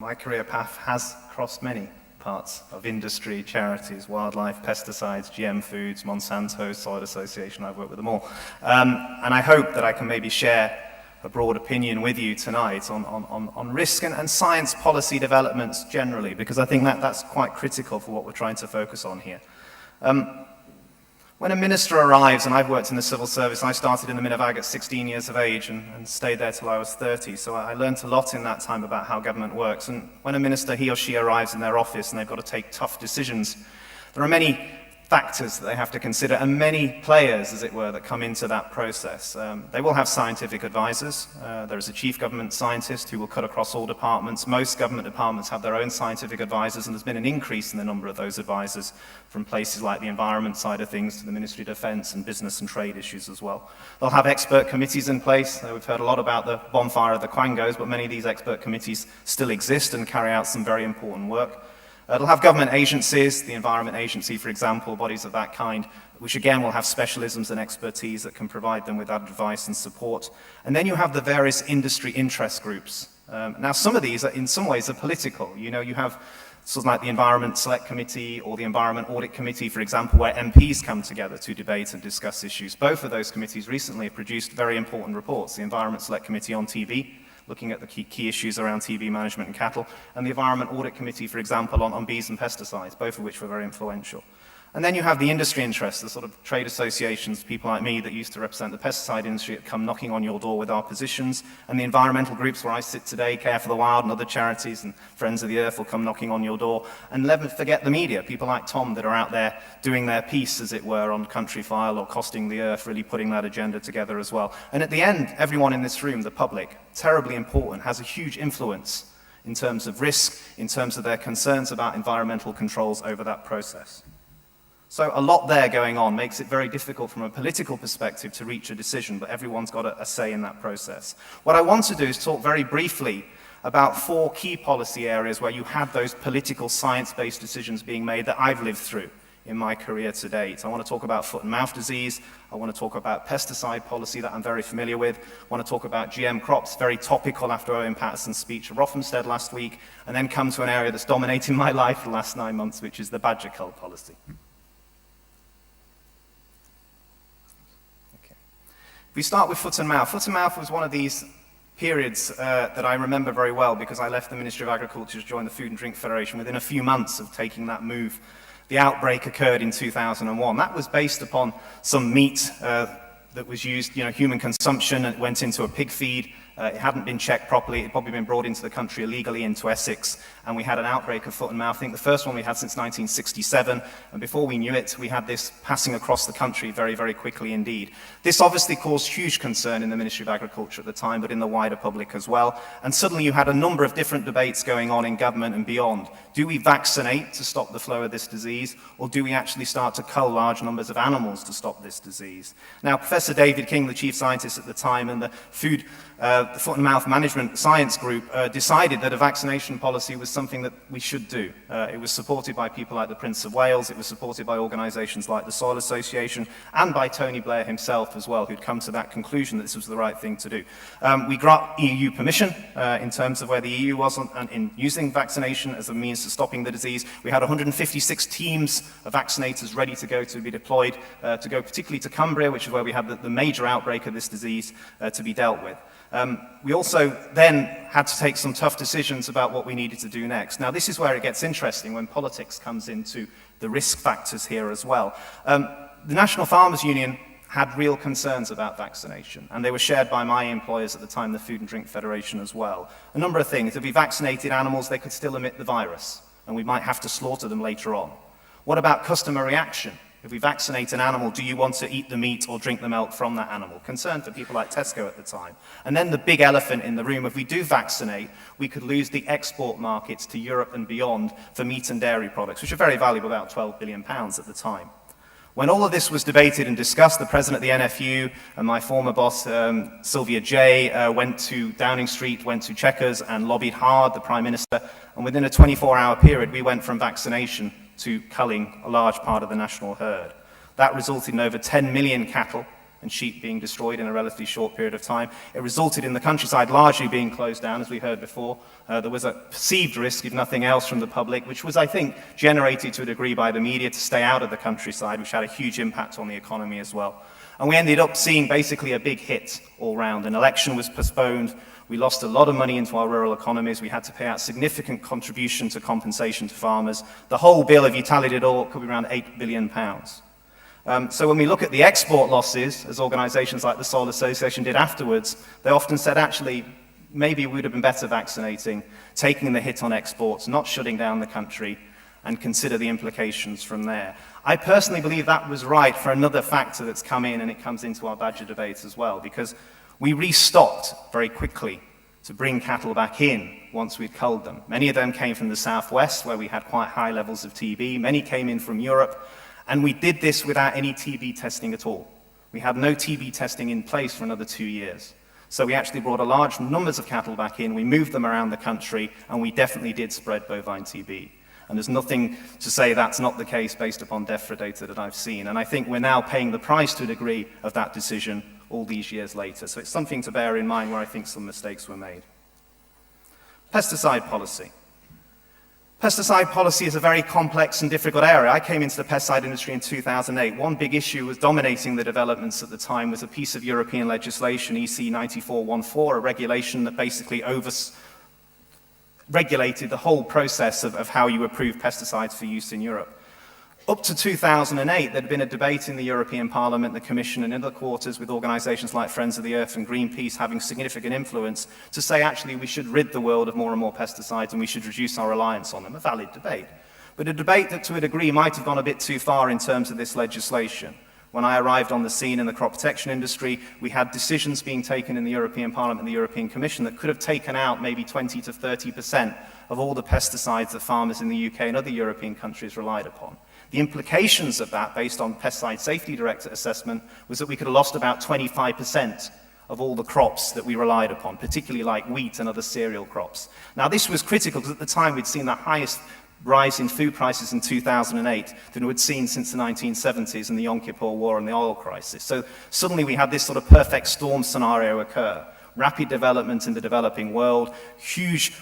My career path has crossed many parts of industry, charities, wildlife, pesticides, GM foods, Monsanto, Soil Association. I've worked with them all. And I hope that I can maybe share a broad opinion with you tonight on risk and science policy developments generally, because I think that's quite critical for what we're trying to focus on here. When a minister arrives, and I've worked in the civil service, I started in the Minivag at 16 years of age and stayed there till I was 30, so I learned a lot in that time about how government works. And when a minister, he or she arrives in their office and they've got to take tough decisions, there are many factors that they have to consider, and many players, as it were, that come into that process. They will have scientific advisors. There is a chief government scientist who will cut across all departments. Most government departments have their own scientific advisors, and there's been an increase in the number of those advisors from places like the environment side of things to the Ministry of Defence and business and trade issues as well. They'll have expert committees in place. We've heard a lot about the bonfire of the Quangos, but many of these expert committees still exist and carry out some very important work. It'll have government agencies, the Environment Agency, for example, bodies of that kind, which again will have specialisms and expertise that can provide them with advice and support. And then you have the various industry interest groups. Now, some of these, in some ways, are political. You know, you have sort of like the Environment Select Committee or the Environment Audit Committee, for example, where MPs come together to debate and discuss issues. Both of those committees recently have produced very important reports. The Environment Select Committee on TB, looking at the key issues around TB management in cattle, and the Environment Audit Committee, for example, on bees and pesticides, both of which were very influential. And then you have the industry interests, the sort of trade associations, people like me that used to represent the pesticide industry that come knocking on your door with our positions, and the environmental groups where I sit today, Care for the Wild and other charities and Friends of the Earth will come knocking on your door. And never forget the media, people like Tom that are out there doing their piece, as it were, on Country File or Costing the Earth, really putting that agenda together as well. And at the end, everyone in this room, the public, terribly important, has a huge influence in terms of risk, in terms of their concerns about environmental controls over that process. So a lot there going on makes it very difficult from a political perspective to reach a decision, but everyone's got a say in that process. What I want to do is talk very briefly about 4 key policy areas where you have those political science-based decisions being made that I've lived through in my career to date. I want to talk about foot and mouth disease. I want to talk about pesticide policy that I'm very familiar with. I want to talk about GM crops, very topical after Owen Patterson's speech at Rothamsted last week, and then come to an area that's dominating my life for the last 9 months, which is the badger cull policy. We start with foot and mouth. Foot and mouth was one of these periods that I remember very well because I left the Ministry of Agriculture to join the Food and Drink Federation within a few months of taking that move. The outbreak occurred in 2001. That was based upon some meat that was used, human consumption. It went into a pig feed. It hadn't been checked properly. It had probably been brought into the country illegally, into Essex, and we had an outbreak of foot and mouth. I think the first one we had since 1967, and before we knew it, we had this passing across the country very, very quickly indeed. This obviously caused huge concern in the Ministry of Agriculture at the time, but in the wider public as well. And suddenly you had a number of different debates going on in government and beyond. Do we vaccinate to stop the flow of this disease, or do we actually start to cull large numbers of animals to stop this disease? Now, Professor David King, the chief scientist at the time, and the Foot and Mouth Management Science Group decided that a vaccination policy was something that we should do. It was supported by people like the Prince of Wales, it was supported by organisations like the Soil Association, and by Tony Blair himself as well, who'd come to that conclusion that this was the right thing to do. We got EU permission in terms of where the EU was in using vaccination as a means to stopping the disease. We had 156 teams of vaccinators ready to go to be deployed, to go particularly to Cumbria, which is where we had the major outbreak of this disease to be dealt with. We also then had to take some tough decisions about what we needed to do next. Now, this is where it gets interesting when politics comes into the risk factors here as well. The National Farmers Union had real concerns about vaccination, and they were shared by my employers at the time, the Food and Drink Federation as well. A number of things. If we vaccinated animals, they could still emit the virus, and we might have to slaughter them later on. What about customer reaction? If we vaccinate an animal, do you want to eat the meat or drink the milk from that animal? Concern for people like Tesco at the time. And then the big elephant in the room, if we do vaccinate, we could lose the export markets to Europe and beyond for meat and dairy products, which are very valuable, about £12 billion at the time. When all of this was debated and discussed, the president of the NFU and my former boss, Sylvia Jay, went to Downing Street, went to Chequers and lobbied hard, the Prime Minister, and within a 24-hour period, we went from vaccination to culling a large part of the national herd. That resulted in over 10 million cattle and sheep being destroyed in a relatively short period of time. It resulted in the countryside largely being closed down, as we heard before. There was a perceived risk, if nothing else, from the public, which was, I think, generated to a degree by the media to stay out of the countryside, which had a huge impact on the economy as well. And we ended up seeing basically a big hit all round. An election was postponed. We lost a lot of money into our rural economies. We had to pay out significant contribution to compensation to farmers. The whole bill, if you tallied it all, could be around £8 billion. So when we look at the export losses, as organisations like the Soil Association did afterwards, they often said, actually, maybe we would have been better vaccinating, taking the hit on exports, not shutting down the country, and consider the implications from there. I personally believe that was right for another factor that's come in, and it comes into our Badger debate as well, because we restocked very quickly to bring cattle back in once we'd culled them. Many of them came from the southwest, where we had quite high levels of TB. Many came in from Europe, and we did this without any TB testing at all. We had no TB testing in place for another 2 years. So we actually brought a large numbers of cattle back in, we moved them around the country, and we definitely did spread bovine TB. And there's nothing to say that's not the case based upon DEFRA data that I've seen. And I think we're now paying the price to a degree of that decision all these years later. So it's something to bear in mind where I think some mistakes were made. Pesticide policy. Pesticide policy is a very complex and difficult area. I came into the pesticide industry in 2008. One big issue was dominating the developments at the time was a piece of European legislation, EC 9414, a regulation that basically regulated the whole process of how you approve pesticides for use in Europe. Up to 2008, there had been a debate in the European Parliament, the Commission, and in other quarters with organisations like Friends of the Earth and Greenpeace having significant influence to say, actually, we should rid the world of more and more pesticides and we should reduce our reliance on them. A valid debate. But a debate that, to a degree, might have gone a bit too far in terms of this legislation. When I arrived on the scene in the crop protection industry, we had decisions being taken in the European Parliament and the European Commission that could have taken out maybe 20 to 30% of all the pesticides that farmers in the UK and other European countries relied upon. The implications of that, based on Pesticide Safety Director assessment, was that we could have lost about 25% of all the crops that we relied upon, particularly like wheat and other cereal crops. Now, this was critical because at the time we'd seen the highest rise in food prices in 2008 than we'd seen since the 1970s and the Yom Kippur War and the oil crisis. So suddenly we had this sort of perfect storm scenario occur. Rapid development in the developing world, huge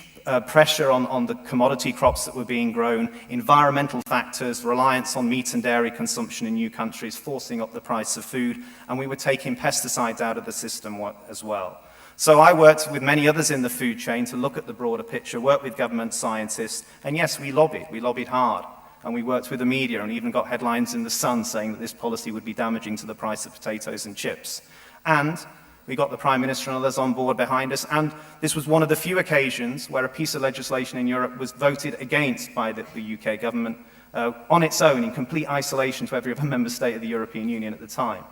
pressure on the commodity crops that were being grown, environmental factors, reliance on meat and dairy consumption in new countries, forcing up the price of food, and we were taking pesticides out of the system as well. So I worked with many others in the food chain to look at the broader picture, worked with government scientists, and yes, we lobbied hard, and we worked with the media and even got headlines in the Sun saying that this policy would be damaging to the price of potatoes and chips. And we got the Prime Minister and others on board behind us, and this was one of the few occasions where a piece of legislation in Europe was voted against by the UK government on its own, in complete isolation to every other member state of the European Union at the time,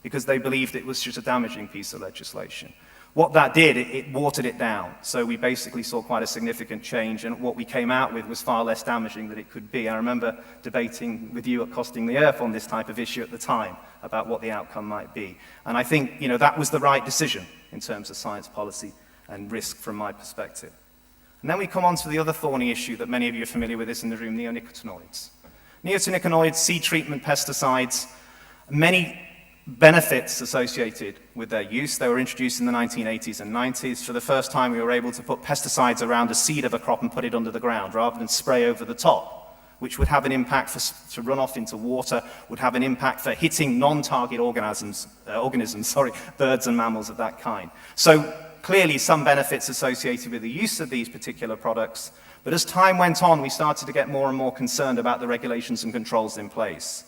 because they believed it was just a damaging piece of legislation. What that did, it watered it down. So we basically saw quite a significant change, and what we came out with was far less damaging than it could be. I remember debating with you at Costing the Earth on this type of issue at the time about what the outcome might be. And I think, that was the right decision in terms of science policy and risk from my perspective. And then we come on to the other thorny issue that many of you are familiar with this in the room, neonicotinoids. Neonicotinoids, seed treatment pesticides, many benefits associated with their use. They were introduced in the 1980s and 90s. For the first time, we were able to put pesticides around the seed of a crop and put it under the ground rather than spray over the top, which would have an impact to run off into water, would have an impact for hitting non-target organisms, birds and mammals of that kind. So clearly some benefits associated with the use of these particular products, but as time went on, we started to get more and more concerned about the regulations and controls in place.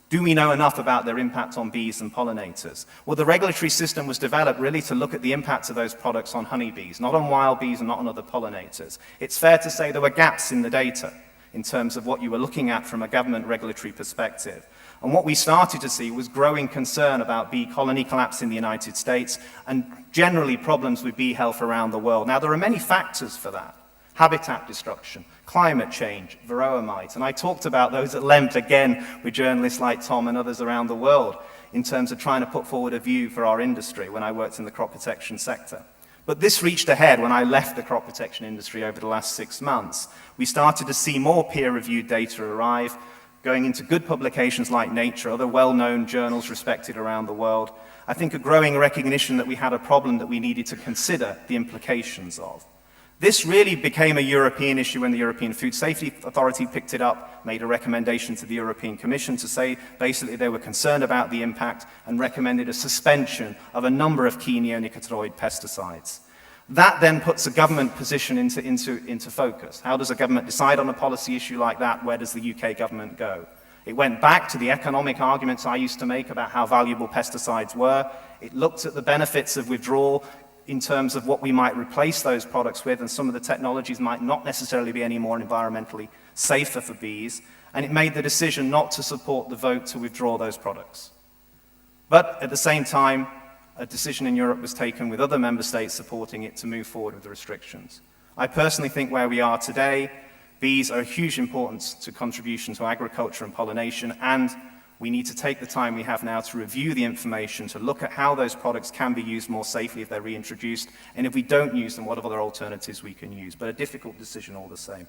Do we know enough about their impact on bees and pollinators? Well, the regulatory system was developed really to look at the impact of those products on honeybees, not on wild bees and not on other pollinators. It's fair to say there were gaps in the data in terms of what you were looking at from a government regulatory perspective. And what we started to see was growing concern about bee colony collapse in the United States and generally problems with bee health around the world. Now, there are many factors for that. Habitat destruction, climate change, varroa mites, and I talked about those at length again with journalists like Tom and others around the world in terms of trying to put forward a view for our industry when I worked in the crop protection sector. But this reached a head when I left the crop protection industry over the last 6 months. We started to see more peer-reviewed data arrive, going into good publications like Nature, other well-known journals respected around the world, I think a growing recognition that we had a problem that we needed to consider the implications of. This really became a European issue when the European Food Safety Authority picked it up, made a recommendation to the European Commission to say basically they were concerned about the impact and recommended a suspension of a number of key neonicotinoid pesticides. That then puts a government position into focus. How does a government decide on a policy issue like that? Where does the UK government go? It went back to the economic arguments I used to make about how valuable pesticides were. It looked at the benefits of withdrawal in terms of what we might replace those products with, and some of the technologies might not necessarily be any more environmentally safer for bees, and it made the decision not to support the vote to withdraw those products. But at the same time, a decision in Europe was taken with other member states supporting it to move forward with the restrictions. I personally think where we are today, bees are of huge importance to contribution to agriculture and pollination, and we need to take the time we have now to review the information, to look at how those products can be used more safely if they're reintroduced, and if we don't use them, what other alternatives we can use. But a difficult decision all the same.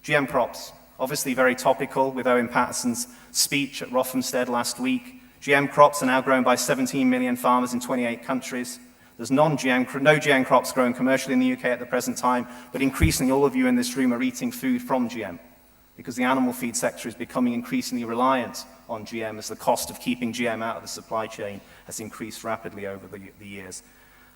GM crops, obviously very topical with Owen Paterson's speech at Rothamsted last week. GM crops are now grown by 17 million farmers in 28 countries. There's no GM crops grown commercially in the UK at the present time, but increasingly all of you in this room are eating food from GM, because the animal feed sector is becoming increasingly reliant on GM as the cost of keeping GM out of the supply chain has increased rapidly over the years.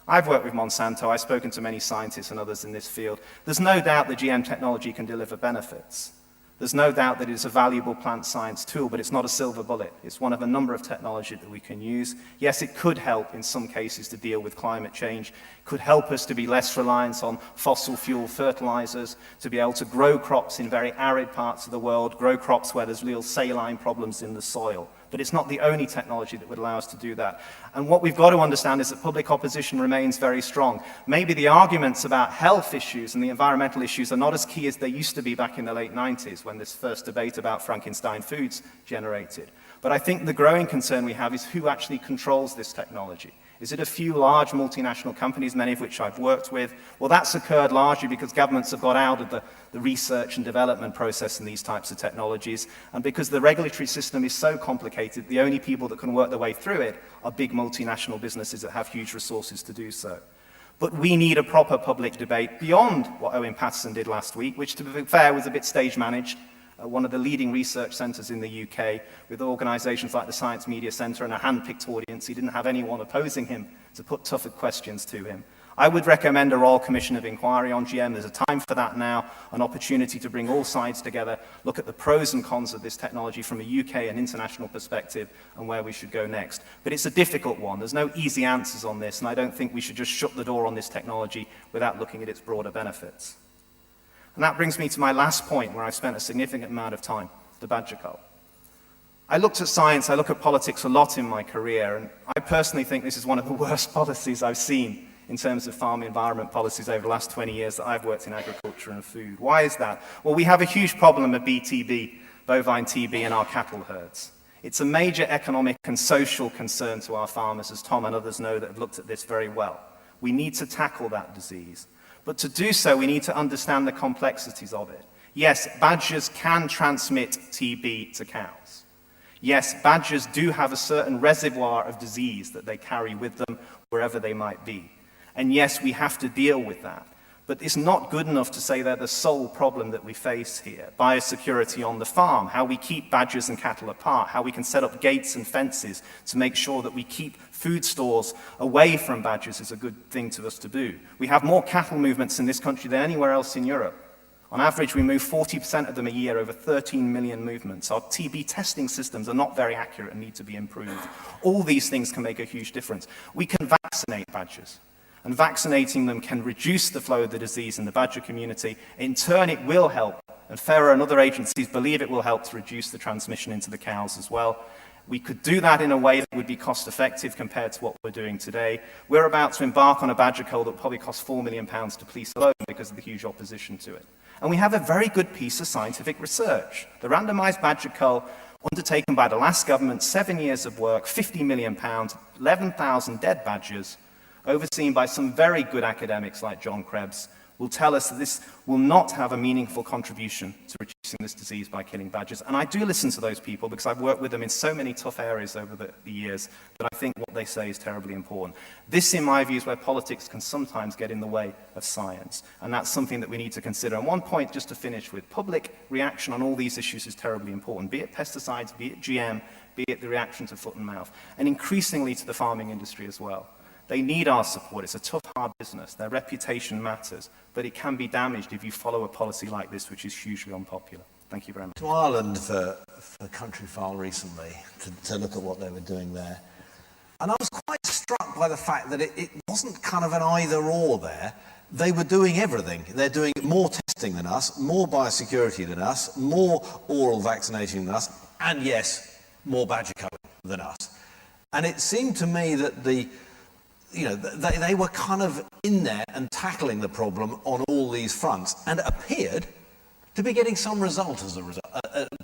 I've worked with Monsanto, I've spoken to many scientists and others in this field. There's no doubt that GM technology can deliver benefits. There's no doubt that it's a valuable plant science tool, but it's not a silver bullet. It's one of a number of technologies that we can use. Yes, it could help in some cases to deal with climate change. It could help us to be less reliant on fossil fuel fertilizers, to be able to grow crops in very arid parts of the world, grow crops where there's real saline problems in the soil. But it's not the only technology that would allow us to do that. And what we've got to understand is that public opposition remains very strong. Maybe the arguments about health issues and the environmental issues are not as key as they used to be back in the late 90s when this first debate about Frankenstein foods generated. But I think the growing concern we have is who actually controls this technology. Is it a few large multinational companies, many of which I've worked with? Well, that's occurred largely because governments have got out of the research and development process in these types of technologies, and because the regulatory system is so complicated, the only people that can work their way through it are big multinational businesses that have huge resources to do so. But we need a proper public debate beyond what Owen Paterson did last week, which, to be fair, was a bit stage-managed. One of the leading research centres in the UK, with organisations like the Science Media Centre and a hand-picked audience. He didn't have anyone opposing him to put tougher questions to him. I would recommend a Royal Commission of Inquiry on GM. There's a time for that now, an opportunity to bring all sides together, look at the pros and cons of this technology from a UK and international perspective, and where we should go next. But it's a difficult one. There's no easy answers on this, and I don't think we should just shut the door on this technology without looking at its broader benefits. And that brings me to my last point, where I've spent a significant amount of time, the badger cull. I looked at science, I look at politics a lot in my career, and I personally think this is one of the worst policies I've seen in terms of farm environment policies over the last 20 years that I've worked in agriculture and food. Why is that? Well, we have a huge problem of BTB, bovine TB, in our cattle herds. It's a major economic and social concern to our farmers, as Tom and others know that have looked at this very well. We need to tackle that disease. But to do so, we need to understand the complexities of it. Yes, badgers can transmit TB to cows. Yes, badgers do have a certain reservoir of disease that they carry with them wherever they might be. And yes, we have to deal with that. But it's not good enough to say they're the sole problem that we face here. Biosecurity on the farm, how we keep badgers and cattle apart, how we can set up gates and fences to make sure that we keep food stores away from badgers is a good thing to us to do. We have more cattle movements in this country than anywhere else in Europe. On average, we move 40% of them a year, over 13 million movements. Our TB testing systems are not very accurate and need to be improved. All these things can make a huge difference. We can vaccinate badgers, and vaccinating them can reduce the flow of the disease in the badger community. In turn, it will help, and FERA and other agencies believe it will help to reduce the transmission into the cows as well. We could do that in a way that would be cost-effective compared to what we're doing today. We're about to embark on a badger cull that will probably cost £4 million to police alone because of the huge opposition to it. And we have a very good piece of scientific research. The randomised badger cull, undertaken by the last government, 7 years of work, £50 million, 11,000 dead badgers, overseen by some very good academics like John Krebs, will tell us that this will not have a meaningful contribution to reducing this disease by killing badgers. And I do listen to those people because I've worked with them in so many tough areas over the years that I think what they say is terribly important. This, in my view, is where politics can sometimes get in the way of science. And that's something that we need to consider. And one point just to finish with, public reaction on all these issues is terribly important, be it pesticides, be it GM, be it the reaction to foot and mouth, and increasingly to the farming industry as well. They need our support. It's a tough, hard business. Their reputation matters, but it can be damaged if you follow a policy like this, which is hugely unpopular. Thank you very much. To Ireland for Countryfile recently to look at what they were doing there. And I was quite struck by the fact that it wasn't kind of an either-or there. They were doing everything. They're doing more testing than us, more biosecurity than us, more oral vaccination than us, and yes, more badger culling than us. And it seemed to me that they were kind of in there and tackling the problem on all these fronts, and appeared to be getting some result as a result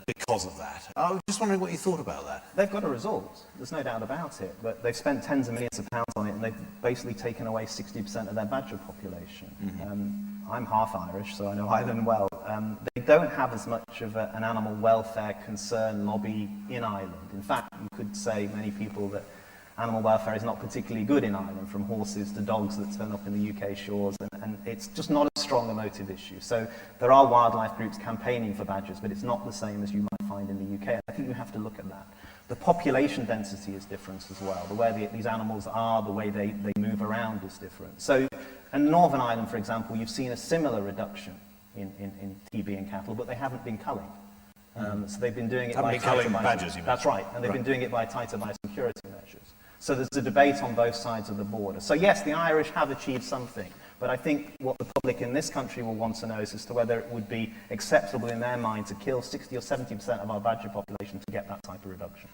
because of that. I was just wondering what you thought about that. They've got a result, there's no doubt about it, but they've spent tens of millions of pounds on it, and they've basically taken away 60% of their badger population. Mm-hmm. I'm half Irish, so I know Ireland well. They don't have as much of an animal welfare concern lobby in Ireland. In fact, you could say many people that animal welfare is not particularly good in Ireland, from horses to dogs that turn up in the UK shores, and it's just not a strong emotive issue. So there are wildlife groups campaigning for badgers, but it's not the same as you might find in the UK. I think you have to look at that. The population density is different as well. The way these animals are, the way they move around is different. So in Northern Ireland, for example, you've seen a similar reduction in TB in cattle, but they haven't been culling. So they've been doing it by tighter badgers, you mean? That's right, and they've been doing it by tighter biosecurity measures. So there's a debate on both sides of the border. So yes, the Irish have achieved something, but I think what the public in this country will want to know is as to whether it would be acceptable in their mind to kill 60 or 70% of our badger population to get that type of reduction.